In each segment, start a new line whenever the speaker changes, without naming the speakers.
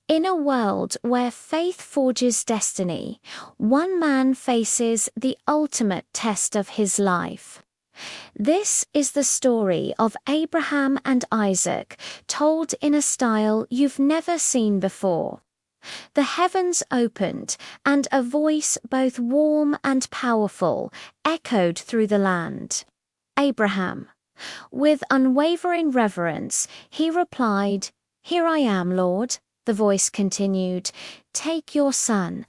In a world where faith forges destiny, one man faces the ultimate test of his life. This is the story of Abraham and Isaac, told in a style you've never seen before. The heavens opened, and a voice both warm and powerful echoed through the land. Abraham. With unwavering reverence, he replied, "Here I am, Lord." The voice continued, "Take your son,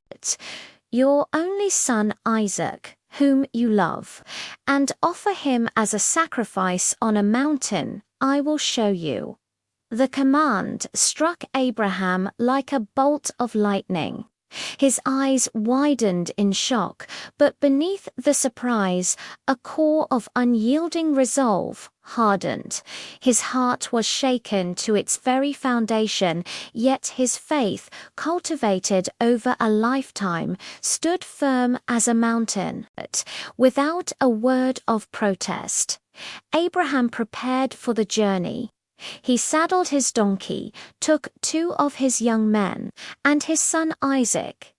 your only son Isaac, whom you love, and offer him as a sacrifice on a mountain I will show you." The command struck Abraham like a bolt of lightning. His eyes widened in shock, but beneath the surprise, a core of unyielding resolve hardened. His heart was shaken to its very foundation, yet his faith, cultivated over a lifetime, stood firm as a mountain. Without a word of protest, Abraham prepared for the journey. He saddled his donkey, took 2 of his young men, and his son Isaac.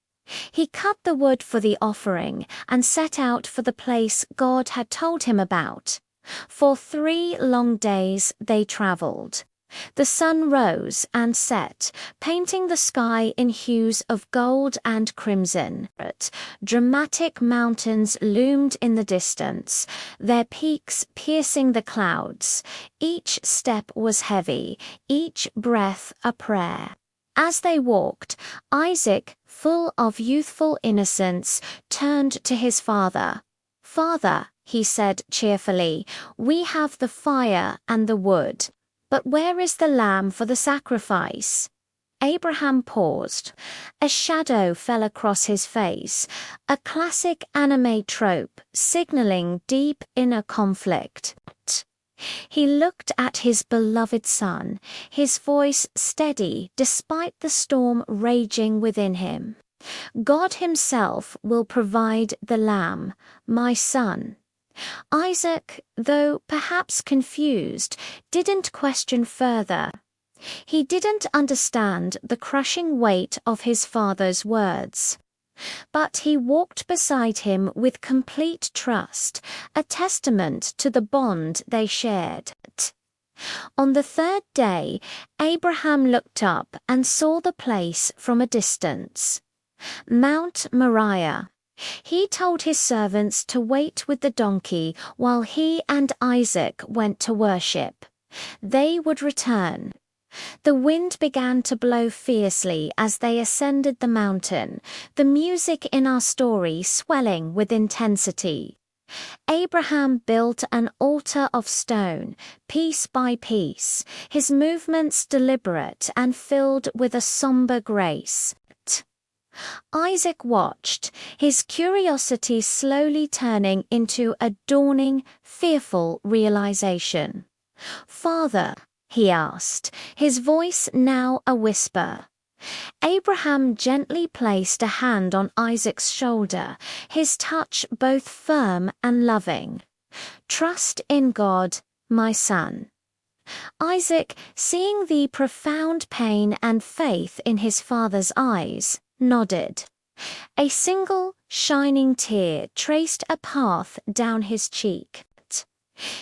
He cut the wood for the offering and set out for the place God had told him about. For 3 long days they traveled. The sun rose and set, painting the sky in hues of gold and crimson. Dramatic mountains loomed in the distance, their peaks piercing the clouds. Each step was heavy, each breath a prayer. As they walked, Isaac, full of youthful innocence, turned to his father. "Father," he said cheerfully, "we have the fire and the wood. But where is the lamb for the sacrifice?" Abraham paused. A shadow fell across his face, a classic anime trope signaling deep inner conflict. He looked at his beloved son, his voice steady despite the storm raging within him. "God himself will provide the lamb, my son." Isaac, though perhaps confused, didn't question further. He didn't understand the crushing weight of his father's words. But he walked beside him with complete trust, a testament to the bond they shared. On the 3rd day, Abraham looked up and saw the place from a distance. Mount Moriah. He told his servants to wait with the donkey while he and Isaac went to worship. They would return. The wind began to blow fiercely as they ascended the mountain, the music in our story swelling with intensity. Abraham built an altar of stone, piece by piece, his movements deliberate and filled with a somber grace. Isaac watched, his curiosity slowly turning into a dawning, fearful realization. "Father," he asked, his voice now a whisper. Abraham gently placed a hand on Isaac's shoulder, his touch both firm and loving. "Trust in God, my son." Isaac, seeing the profound pain and faith in his father's eyes, nodded. A single, shining tear traced a path down his cheek.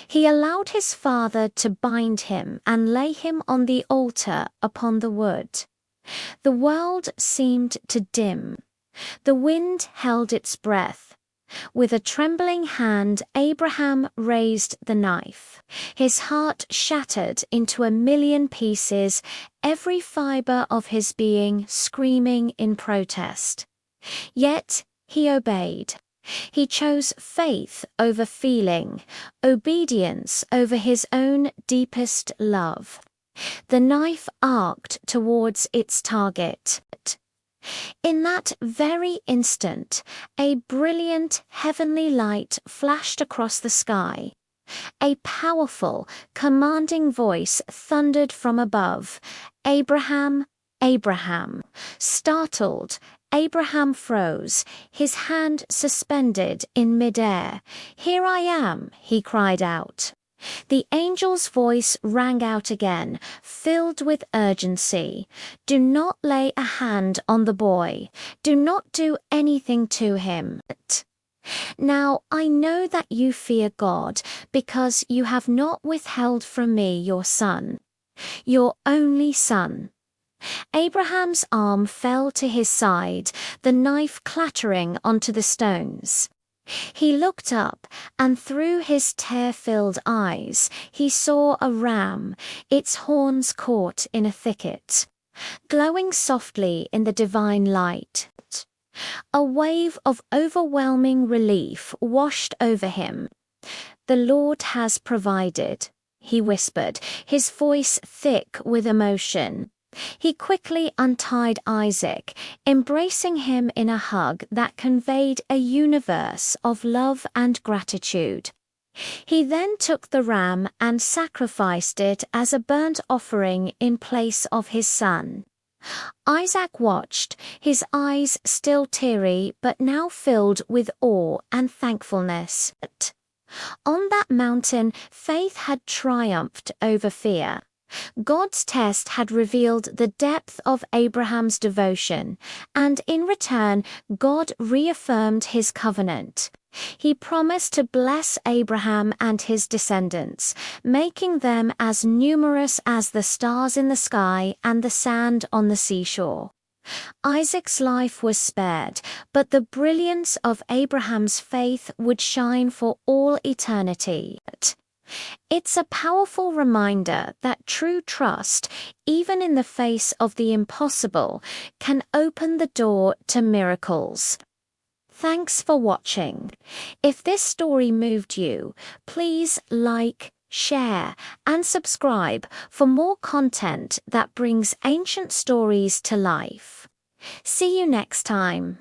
He allowed his father to bind him and lay him on the altar upon the wood. The world seemed to dim. The wind held its breath. With a trembling hand, Abraham raised the knife. His heart shattered into a million pieces, every fiber of his being screaming in protest. Yet he obeyed. He chose faith over feeling, obedience over his own deepest love. The knife arced towards its target. In that very instant, a brilliant heavenly light flashed across the sky. A powerful, commanding voice thundered from above, "Abraham, Abraham." Startled, Abraham froze, his hand suspended in midair. "Here I am," he cried out. The angel's voice rang out again, filled with urgency. Do not lay a hand on the boy. Do not do anything to him. Now I know that you fear God, because you have not withheld from me your son, your only son. Abraham's arm fell to his side, the knife clattering onto the stones. He looked up, and through his tear-filled eyes he saw a ram, its horns caught in a thicket, glowing softly in the divine light. A wave of overwhelming relief washed over him. "The Lord has provided," he whispered, his voice thick with emotion. He quickly untied Isaac, embracing him in a hug that conveyed a universe of love and gratitude. He then took the ram and sacrificed it as a burnt offering in place of his son. Isaac watched, his eyes still teary but now filled with awe and thankfulness. On that mountain, faith had triumphed over fear. God's test had revealed the depth of Abraham's devotion, and in return, God reaffirmed his covenant. He promised to bless Abraham and his descendants, making them as numerous as the stars in the sky and the sand on the seashore. Isaac's life was spared, but the brilliance of Abraham's faith would shine for all eternity. It's a powerful reminder that true trust, even in the face of the impossible, can open the door to miracles. Thanks for watching. If this story moved you, please like, share, and subscribe for more content that brings ancient stories to life. See you next time.